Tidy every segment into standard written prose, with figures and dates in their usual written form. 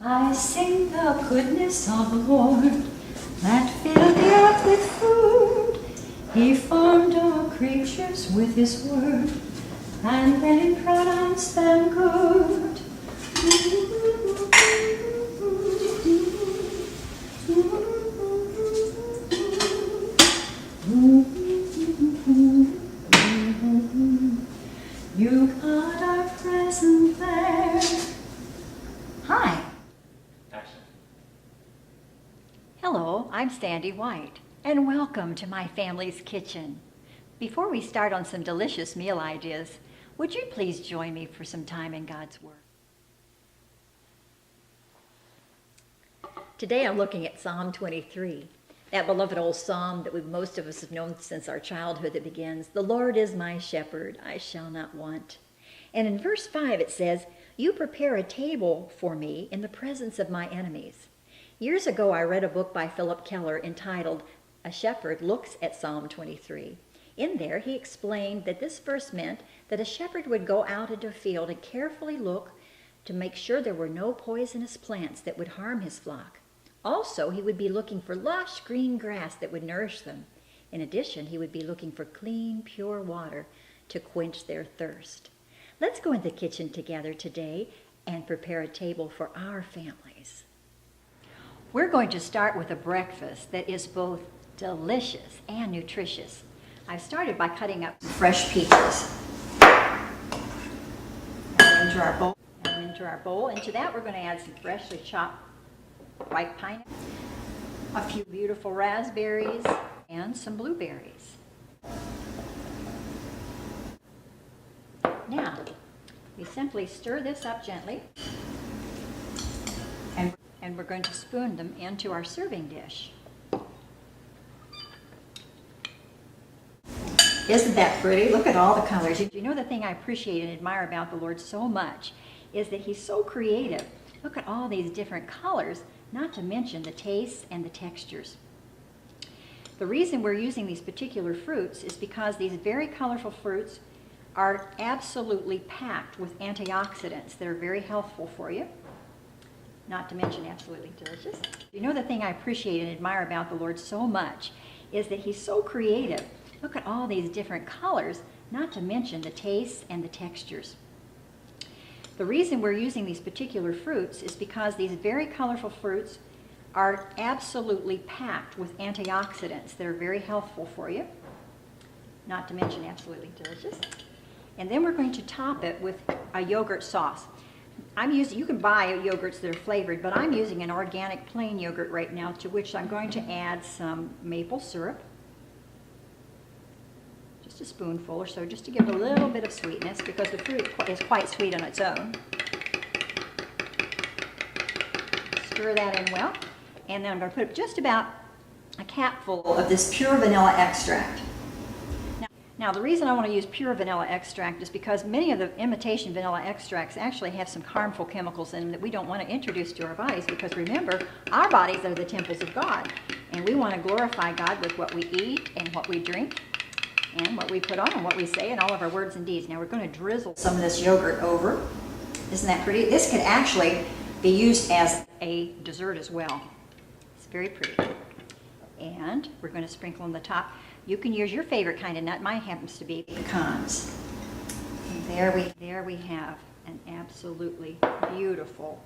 I sing the goodness of the Lord that filled the earth with food. He formed all creatures with his word, and then he pronounced them good. You God are present there. Hi. Action. Hello, I'm Sandy White, and welcome to my family's kitchen. Before we start on some delicious meal ideas, would you please join me for some time in God's Word? Today I'm looking at Psalm 23, that beloved old psalm that most of us have known since our childhood, that begins, "The Lord is my shepherd, I shall not want." And in verse 5 it says, "You prepare a table for me in the presence of my enemies." Years ago I read a book by Philip Keller entitled, "A Shepherd Looks at Psalm 23." In there he explained that this verse meant that a shepherd would go out into a field and carefully look to make sure there were no poisonous plants that would harm his flock. Also, he would be looking for lush green grass that would nourish them. In addition, he would be looking for clean, pure water to quench their thirst. Let's go in the kitchen together today and prepare a table for our families. We're going to start with a breakfast that is both delicious and nutritious. I started by cutting up some fresh peaches. Add into our bowl. Into that, we're going to add some freshly chopped white pineapple, a few beautiful raspberries, and some blueberries. Now, we simply stir this up gently, and we're going to spoon them into our serving dish. Isn't that pretty? Look at all the colors. You know, the thing I appreciate and admire about the Lord so much is that He's so creative. Look at all these different colors, not to mention the tastes and the textures. The reason we're using these particular fruits is because these very colorful fruits are absolutely packed with antioxidants that are very healthful for you, not to mention absolutely delicious. You know, the thing I appreciate and admire about the Lord so much is that He's so creative. Look at all these different colors, not to mention the tastes and the textures. The reason we're using these particular fruits is because these very colorful fruits are absolutely packed with antioxidants that are very healthful for you, not to mention absolutely delicious. And then we're going to top it with a yogurt sauce. You can buy yogurts that are flavored, but I'm using an organic plain yogurt right now, to which I'm going to add some maple syrup. Just a spoonful or so, just to give a little bit of sweetness, because the fruit is quite sweet on its own. Stir that in well, and then I'm going to put just about a capful of this pure vanilla extract. Now, the reason I want to use pure vanilla extract is because many of the imitation vanilla extracts actually have some harmful chemicals in them that we don't want to introduce to our bodies, because remember, our bodies are the temples of God, and we want to glorify God with what we eat and what we drink, and what we put on and what we say, and all of our words and deeds. Now we're going to drizzle some of this yogurt over. Isn't that pretty? This could actually be used as a dessert as well. It's very pretty. And we're going to sprinkle on the top. You can use your favorite kind of nut. Mine happens to be pecans. And there we have an absolutely beautiful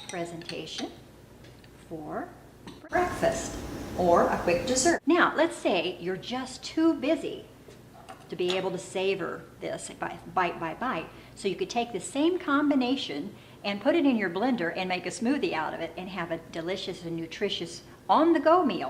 presentation for breakfast or a quick dessert. Now, let's say you're just too busy to be able to savor this bite by bite. So you could take the same combination and put it in your blender and make a smoothie out of it and have a delicious and nutritious on-the-go meal.